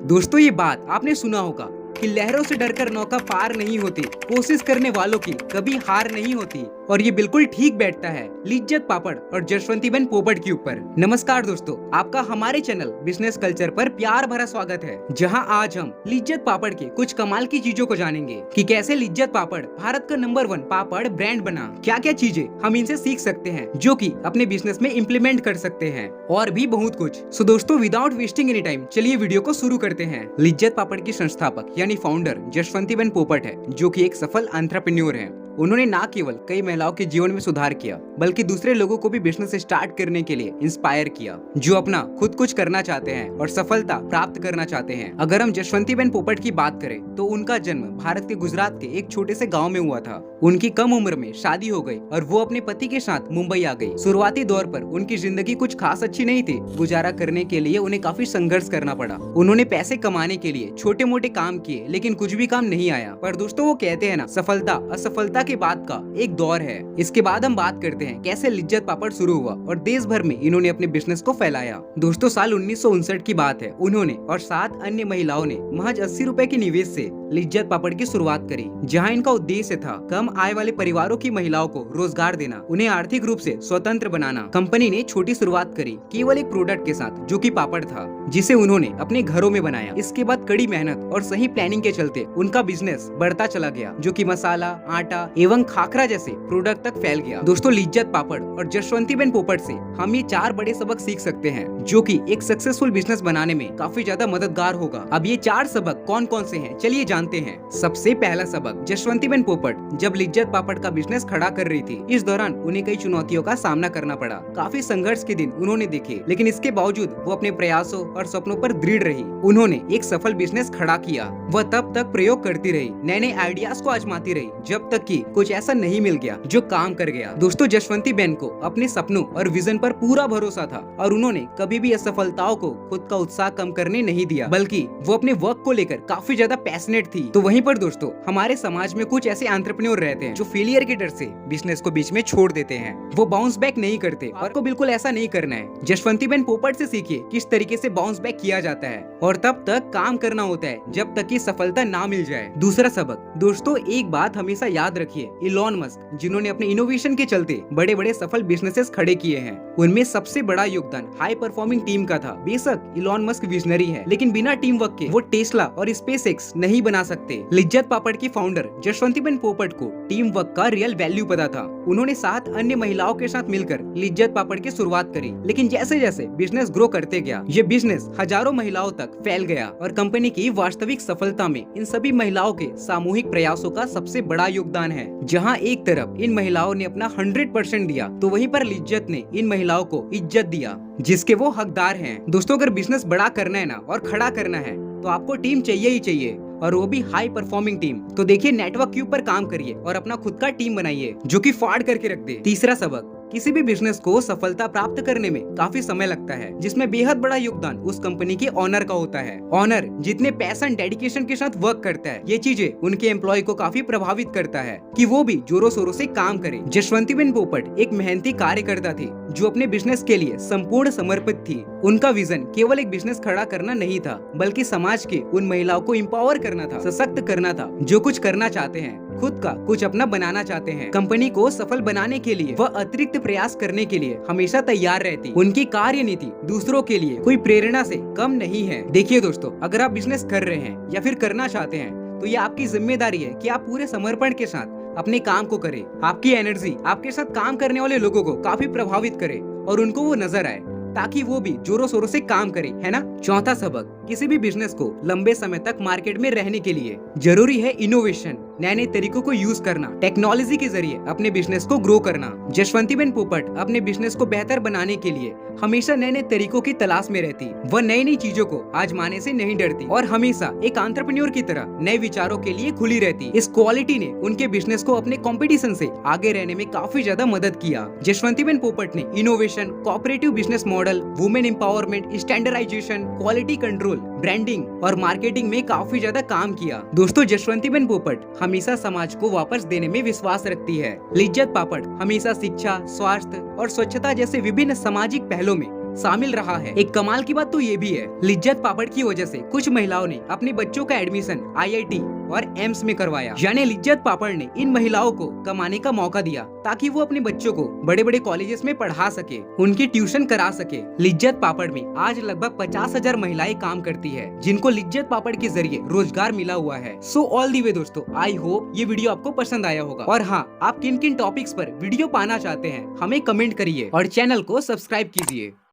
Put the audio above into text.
दोस्तों ये बात आपने सुना होगा कि लहरों से डरकर नौका पार नहीं होती, कोशिश करने वालों की कभी हार नहीं होती। और ये बिल्कुल ठीक बैठता है लिज्जत पापड़ और जसवंतीबेन पोपट के ऊपर। नमस्कार दोस्तों, आपका हमारे चैनल बिजनेस कल्चर पर प्यार भरा स्वागत है, जहां आज हम लिज्जत पापड़ के कुछ कमाल की चीजों को जानेंगे कि कैसे लिज्जत पापड़ भारत का नंबर 1 पापड़ ब्रांड बना, क्या क्या चीजें हम इनसे सीख सकते हैं जो कि अपने बिजनेस में इम्प्लीमेंट कर सकते हैं, और भी बहुत कुछ। सो दोस्तों, विदाउट वेस्टिंग एनी टाइम चलिए वीडियो को शुरू करते हैं। लिज्जत पापड़ की संस्थापक यानी फाउंडर जसवंतीबेन पोपट है, जो कि एक सफल एंटरप्रेन्योर है। उन्होंने न केवल कई महिलाओं के जीवन में सुधार किया, बल्कि दूसरे लोगों को भी बिजनेस स्टार्ट करने के लिए इंस्पायर किया, जो अपना खुद कुछ करना चाहते हैं और सफलता प्राप्त करना चाहते हैं। अगर हम जसवंतीबेन पोपट की बात करें तो उनका जन्म भारत के गुजरात के एक छोटे से गांव में हुआ था। उनकी कम उम्र में शादी हो गई और वो अपने पति के साथ मुंबई आ गई। शुरुआती दौर पर उनकी जिंदगी कुछ खास अच्छी नहीं थी। गुजारा करने के लिए उन्हें काफी संघर्ष करना पड़ा। उन्होंने पैसे कमाने के लिए छोटे मोटे काम किए, लेकिन कुछ भी काम नहीं आया। पर दोस्तों, वो कहते हैं ना, सफलता असफलता के बाद का एक दौर है। इसके बाद हम बात करते हैं कैसे लिज्जत पापड़ शुरू हुआ और देश भर में इन्होंने अपने बिजनेस को फैलाया। दोस्तों, साल 1959 की बात है। उन्होंने और 7 अन्य महिलाओं ने महज 80 रुपए के निवेश से लिज्जत पापड़ की शुरुआत करी, जहां इनका उद्देश्य था कम आय वाले परिवारों की महिलाओं को रोजगार देना, उन्हें आर्थिक रूप से स्वतंत्र बनाना। कंपनी ने छोटी शुरुआत करी, केवल एक प्रोडक्ट के साथ, जो कि पापड़ था, जिसे उन्होंने अपने घरों में बनाया। इसके बाद कड़ी मेहनत और सही प्लानिंग के चलते उनका बिजनेस बढ़ता चला गया, जो कि मसाला, आटा एवं खाखरा जैसे प्रोडक्ट तक फैल गया। दोस्तों, लिज्जत पापड़ और जसवंतीबेन पोपट से हम ये 4 बड़े सबक सीख सकते हैं, जो कि एक सक्सेसफुल बिजनेस बनाने में काफी ज्यादा मददगार होगा। अब ये 4 सबक कौन कौन से हैं, चलिए जानते हैं। सबसे पहला सबक, जसवंतीबेन पोपट जब लिज्जत पापड़ का बिजनेस खड़ा कर रही थी, इस दौरान उन्हें कई चुनौतियों का सामना करना पड़ा। काफी संघर्ष के दिन उन्होंने देखे, लेकिन इसके बावजूद वो अपने प्रयासों और सपनों पर दृढ़ रही। उन्होंने एक सफल बिजनेस खड़ा किया। वह तब तक प्रयोग करती रही, नए नए आइडियाज को आजमाती रही, जब तक कि कुछ ऐसा नहीं मिल गया जो काम कर गया। दोस्तों, जसवंतीबेन को अपने सपनों और विजन पर पूरा भरोसा था, और उन्होंने कभी भी असफलताओं को खुद का उत्साह कम करने नहीं दिया, बल्कि वो अपने वर्क को लेकर काफी ज्यादा पैशनेट थी। तो वहीं पर दोस्तों, हमारे समाज में कुछ ऐसे एंटरप्रेन्योर रहते हैं जो फेलियर के डर से बिजनेस को बीच में छोड़ देते हैं। वो बाउंस बैक नहीं करते, और आपको बिल्कुल ऐसा नहीं करना है। जसवंतीबेन पोपट से सीखिए किस तरीके से बाउंस बैक किया जाता है, और तब तक काम करना होता है जब तक कि सफलता ना मिल जाए। दूसरा सबक, दोस्तों, एक बात हमेशा याद रखिए, इलॉन मस्क, जिन्होंने अपने इनोवेशन के चलते बड़े बड़े सफल बिजनेसेस खड़े किए हैं, उनमें सबसे बड़ा योगदान हाई परफॉर्मिंग टीम का था। बेशक इलॉन मस्क विजनरी है, लेकिन बिना टीम वर्क के वो टेस्ला और स्पेसएक्स नहीं बना सकते। लिज्जत पापड़ की फाउंडर जसवंतीबेन पोपट को टीम वर्क का रियल वैल्यू पता था। उन्होंने 7 अन्य महिलाओं के साथ मिलकर लिज्जत पापड़ की शुरुआत करी, लेकिन जैसे जैसे बिजनेस ग्रो करते गया, ये बिजनेस हजारों महिलाओं तक फैल गया, और कंपनी की वास्तविक सफलता में इन सभी महिलाओं के सामूहिक प्रयासों का सबसे बड़ा योगदान है। जहां एक तरफ इन महिलाओं ने अपना 100% दिया, तो वहीं पर लिज्जत ने इन महिलाओं को इज्जत दिया, जिसके वो हकदार हैं। दोस्तों, अगर बिजनेस बड़ा करना है ना, और खड़ा करना है, तो आपको टीम चाहिए ही चाहिए, और वो भी हाई परफॉर्मिंग टीम। तो देखिए, नेटवर्क के ऊपर काम करिए और अपना खुद का टीम बनाइए, जो कि फाड़ करके रख दे। तीसरा सबक, किसी भी बिजनेस को सफलता प्राप्त करने में काफी समय लगता है, जिसमें बेहद बड़ा योगदान उस कंपनी के ओनर का होता है। ओनर जितने पैशन डेडिकेशन के साथ वर्क करता है, ये चीजें उनके एम्प्लॉय को काफी प्रभावित करता है कि वो भी जोरों शोरों से काम करे। जसवंतीबेन पोपट एक मेहनती कार्यकर्ता थी, जो अपने बिजनेस के लिए संपूर्ण समर्पित थी। उनका विजन केवल एक बिजनेस खड़ा करना नहीं था, बल्कि समाज के उन महिलाओं को एम्पावर करना था, सशक्त करना था, जो कुछ करना चाहते हैं, खुद का कुछ अपना बनाना चाहते हैं। कंपनी को सफल बनाने के लिए वह अतिरिक्त प्रयास करने के लिए हमेशा तैयार रहती। उनकी कार्यनीति दूसरों के लिए कोई प्रेरणा से कम नहीं है। देखिए दोस्तों, अगर आप बिजनेस कर रहे हैं या फिर करना चाहते हैं, तो ये आपकी जिम्मेदारी है कि आप पूरे समर्पण के साथ अपने काम को करें। आपकी एनर्जी आपके साथ काम करने वाले लोगों को काफी प्रभावित करे, और उनको वो नजर आए, ताकि वो भी जोरों शोरों से काम करे, है ना। चौथा सबक, किसी भी बिजनेस को लंबे समय तक मार्केट में रहने के लिए जरूरी है इनोवेशन, नए नए तरीकों को यूज करना, टेक्नोलॉजी के जरिए अपने बिजनेस को ग्रो करना। जसवंतीबेन पोपट अपने बिजनेस को बेहतर बनाने के लिए हमेशा नए नए तरीकों की तलाश में रहती। वह नई नई चीजों को आजमाने से नहीं डरती, और हमेशा एक एंटरप्रेन्योर की तरह नए विचारों के लिए खुली रहती। इस क्वालिटी ने उनके बिजनेस को अपने कंपटीशन से आगे रहने में काफी ज्यादा मदद किया। जसवंतीबेन पोपट ने innovation, cooperative business model, women empowerment, standardization, quality control, branding और मार्केटिंग में काफी ज्यादा काम किया। दोस्तों, जसवंतीबेन पोपट हमेशा समाज को वापस देने में विश्वास रखती है। लिज्जत पापड़ हमेशा शिक्षा, स्वास्थ्य और स्वच्छता जैसे विभिन्न सामाजिक पहलों में शामिल रहा है। एक कमाल की बात तो ये भी है, लिज्जत पापड़ की वजह से कुछ महिलाओं ने अपने बच्चों का एडमिशन IIT और एम्स में करवाया। यानी लिज्जत पापड़ ने इन महिलाओं को कमाने का मौका दिया ताकि वो अपने बच्चों को बड़े बड़े कॉलेजेस में पढ़ा सके, उनकी ट्यूशन करा सके। लिज्जत पापड़ में आज लगभग 50,000 महिलाएं काम करती है, जिनको लिज्जत पापड़ के जरिए रोजगार मिला हुआ है। सो ऑल दी वे दोस्तों, आई होप ये वीडियो आपको पसंद आया होगा। और हाँ, आप किन किन टॉपिक्स पर वीडियो पाना चाहते हैं हमें कमेंट करिए और चैनल को सब्सक्राइब कीजिए।